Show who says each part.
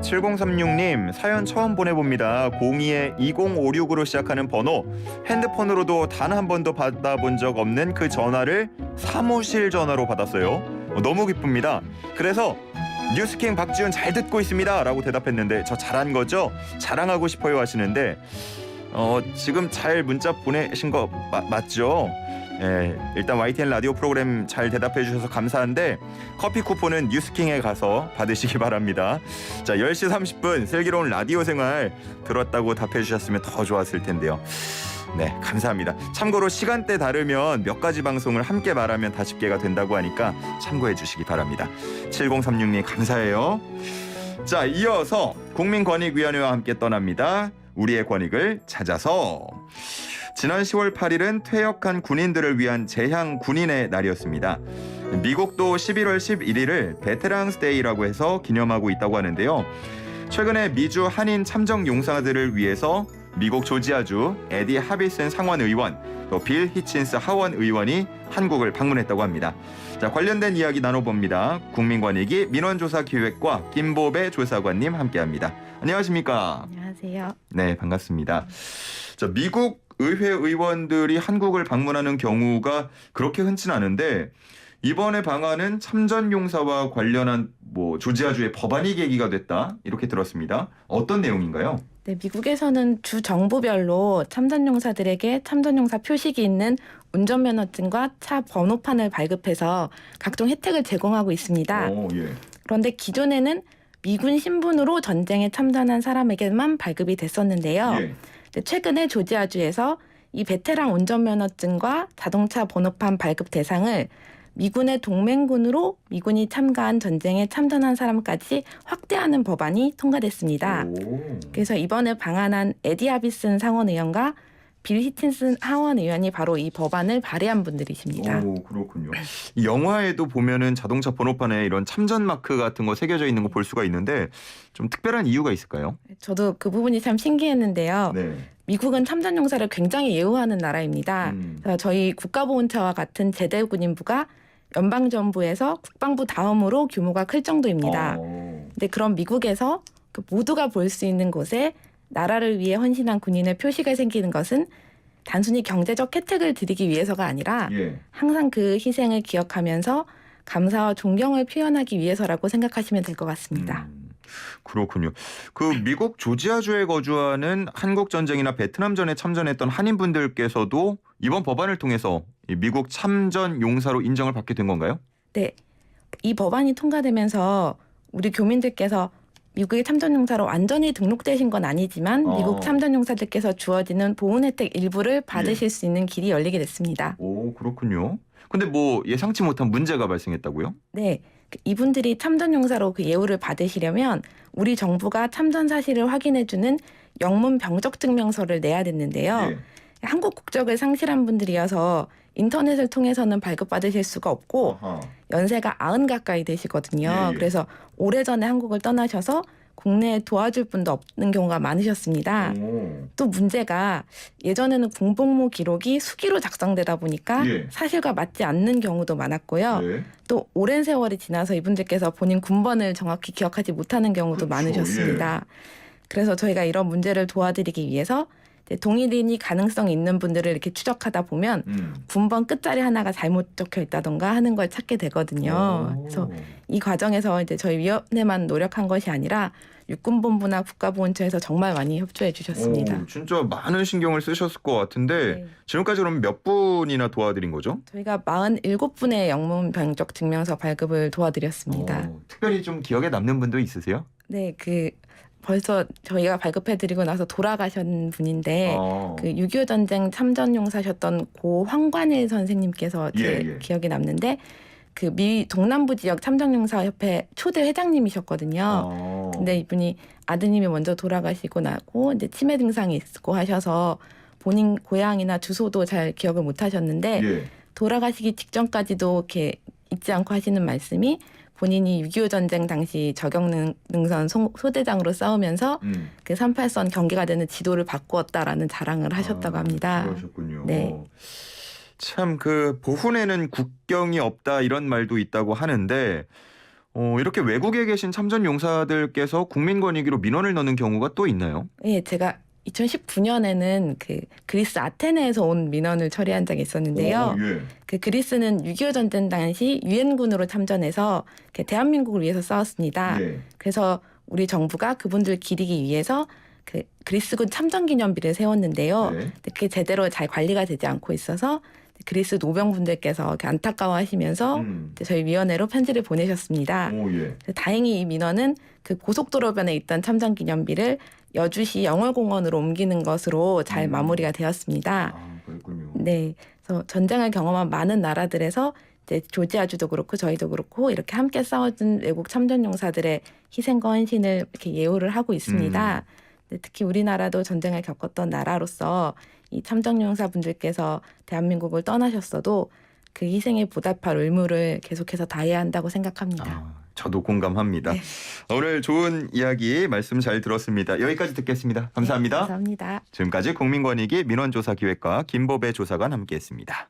Speaker 1: 7036님 사연 처음 보내봅니다. 02-2056으로 시작하는 번호, 핸드폰으로도 단 한 번도 받아본 적 없는 그 전화를 사무실 전화로 받았어요. 너무 기쁩니다. 그래서 뉴스킹 박지훈 잘 듣고 있습니다 라고 대답했는데, 저 잘한 거죠? 자랑하고 싶어요 하시는데 지금 잘 문자 보내신 거 맞죠? 예, 일단 YTN 라디오 프로그램 잘 대답해 주셔서 감사한데 커피 쿠폰은 뉴스킹에 가서 받으시기 바랍니다. 자, 10시 30분 슬기로운 라디오 생활 들었다고 답해 주셨으면 더 좋았을 텐데요. 네, 감사합니다. 참고로 시간대 다르면 몇 가지 방송을 함께 말하면 다 집계가 된다고 하니까 참고해 주시기 바랍니다. 7036님 감사해요. 자, 이어서 국민권익위원회와 함께 떠납니다. 우리의 권익을 찾아서. 지난 10월 8일은 퇴역한 군인들을 위한 재향 군인의 날이었습니다. 미국도 11월 11일을 베테랑스 데이라고 해서 기념하고 있다고 하는데요. 최근에 미주 한인 참정 용사들을 위해서 미국 조지아주 에디 하비슨 상원 의원, 또 빌 히친스 하원 의원이 한국을 방문했다고 합니다. 자, 관련된 이야기 나눠봅니다. 국민권익위 민원조사기획과 김보배 조사관님 함께합니다. 안녕하십니까?
Speaker 2: 안녕하세요.
Speaker 1: 네, 반갑습니다. 자, 미국 의회 의원들이 한국을 방문하는 경우가 그렇게 흔치는 않은데, 이번에 방한은 참전용사와 관련한 조지아주의 법안이 계기가 됐다 이렇게 들었습니다. 어떤 내용인가요?
Speaker 2: 네, 미국에서는 주 정부별로 참전용사들에게 참전용사 표식이 있는 운전면허증과 차 번호판을 발급해서 각종 혜택을 제공하고 있습니다.
Speaker 1: 예.
Speaker 2: 그런데 기존에는 미군 신분으로 전쟁에 참전한 사람에게만 발급이 됐었는데요.
Speaker 1: 예.
Speaker 2: 최근에 조지아주에서 이 베테랑 운전면허증과 자동차 번호판 발급 대상을 미군의 동맹군으로 미군이 참가한 전쟁에 참전한 사람까지 확대하는 법안이 통과됐습니다. 그래서 이번에 방한한 에디 하비슨 상원 의원과 빌 히친슨 하원 의원이 바로 이 법안을 발의한 분들이십니다.
Speaker 1: 오, 그렇군요. 이 영화에도 보면은 자동차 번호판에 이런 참전 마크 같은 거 새겨져 있는 거 볼 수가 있는데, 좀 특별한 이유가 있을까요?
Speaker 2: 저도 그 부분이 참 신기했는데요.
Speaker 1: 네.
Speaker 2: 미국은 참전용사를 굉장히 예우하는 나라입니다. 그래서 저희 국가보훈처와 같은 제대군인부가 연방정부에서 국방부 다음으로 규모가 클 정도입니다. 근데 그런 미국에서 모두가 볼 수 있는 곳에 나라를 위해 헌신한 군인의 표시가 생기는 것은 단순히 경제적 혜택을 드리기 위해서가 아니라 항상 그 희생을 기억하면서 감사와 존경을 표현하기 위해서라고 생각하시면 될 것 같습니다.
Speaker 1: 그렇군요. 그 미국 조지아주에 거주하는 한국 전쟁이나 베트남전에 참전했던 한인분들께서도 이번 법안을 통해서 미국 참전 용사로 인정을 받게 된 건가요?
Speaker 2: 네. 이 법안이 통과되면서 우리 교민들께서 미국의 참전용사로 완전히 등록되신 건 아니지만 미국 참전용사들께서 주어지는 보훈 혜택 일부를 받으실 수 있는 길이 열리게 됐습니다.
Speaker 1: 오, 그렇군요. 근데 예상치 못한 문제가 발생했다고요?
Speaker 2: 네. 이분들이 참전용사로 그 예우를 받으시려면 우리 정부가 참전 사실을 확인해주는 영문 병적 증명서를 내야 됐는데요. 한국 국적을 상실한 분들이어서 인터넷을 통해서는 발급받으실 수가 없고 연세가 90 가까이 되시거든요. 그래서 오래전에 한국을 떠나셔서 국내에 도와줄 분도 없는 경우가 많으셨습니다. 또 문제가 예전에는 군복무 기록이 수기로 작성되다 보니까 사실과 맞지 않는 경우도 많았고요. 또 오랜 세월이 지나서 이분들께서 본인 군번을 정확히 기억하지 못하는 경우도 많으셨습니다. 그래서 저희가 이런 문제를 도와드리기 위해서 동일인이 가능성이 있는 분들을 이렇게 추적하다 보면 군번 끝자리 하나가 잘못 적혀 있다던가 하는 걸 찾게 되거든요. 그래서 이 과정에서 이제 저희 위원회만 노력한 것이 아니라 육군본부나 국가보훈처에서 정말 많이 협조해 주셨습니다.
Speaker 1: 진짜 많은 신경을 쓰셨을 것 같은데 지금까지 그럼 몇 분이나 도와드린 거죠?
Speaker 2: 저희가 47분의 영문 병적 증명서 발급을 도와드렸습니다.
Speaker 1: 특별히 좀 기억에 남는 분도 있으세요?
Speaker 2: 네, 벌써 저희가 발급해드리고 나서 돌아가신 분인데 그 6.25 전쟁 참전용사셨던 고 황관일 선생님께서 제 기억에 남는데 그 미 동남부 지역 참전용사협회 초대 회장님이셨거든요. 근데 이분이 아드님이 먼저 돌아가시고 나고 이제 치매 증상이 있고 하셔서 본인 고향이나 주소도 잘 기억을 못 하셨는데 돌아가시기 직전까지도 이렇게 잊지 않고 하시는 말씀이 본인이 6.25 전쟁 당시 저격능선 소대장으로 싸우면서 그 38선 경계가 되는 지도를 바꾸었다라는 자랑을 하셨다고 합니다.
Speaker 1: 그러셨군요.
Speaker 2: 네.
Speaker 1: 참 보훈에는 국경이 없다 이런 말도 있다고 하는데 이렇게 외국에 계신 참전 용사들께서 국민권익위로 민원을 넣는 경우가 또 있나요?
Speaker 2: 예, 제가 2019년에는 그 그리스 아테네에서 온 민원을 처리한 적이 있었는데요.
Speaker 1: 예.
Speaker 2: 그 그리스는 6.25 전쟁 당시 유엔군으로 참전해서 대한민국을 위해서 싸웠습니다.
Speaker 1: 예.
Speaker 2: 그래서 우리 정부가 그분들 기리기 위해서 그 그리스군 참전 기념비를 세웠는데요.
Speaker 1: 네.
Speaker 2: 근데 그게 제대로 잘 관리가 되지 않고 있어서 그리스 노병분들께서 이렇게 안타까워하시면서 저희 위원회로 편지를 보내셨습니다.
Speaker 1: 예.
Speaker 2: 다행히 이 민원은 그 고속도로변에 있던 참전 기념비를 여주시 영월공원으로 옮기는 것으로 잘 마무리가 되었습니다.
Speaker 1: 그렇군요.
Speaker 2: 네, 그래서 전쟁을 경험한 많은 나라들에서 이제 조지아주도 그렇고 저희도 그렇고 이렇게 함께 싸워준 외국 참전용사들의 희생과 헌신을 이렇게 예우를 하고 있습니다. 근데 특히 우리나라도 전쟁을 겪었던 나라로서 이 참전용사분들께서 대한민국을 떠나셨어도 그 희생에 보답할 의무를 계속해서 다해야 한다고 생각합니다.
Speaker 1: 저도 공감합니다.
Speaker 2: 네.
Speaker 1: 오늘 좋은 이야기 말씀 잘 들었습니다. 여기까지 듣겠습니다. 감사합니다.
Speaker 2: 네, 감사합니다.
Speaker 1: 지금까지 국민권익위 민원조사기획과 김보배 조사관 함께했습니다.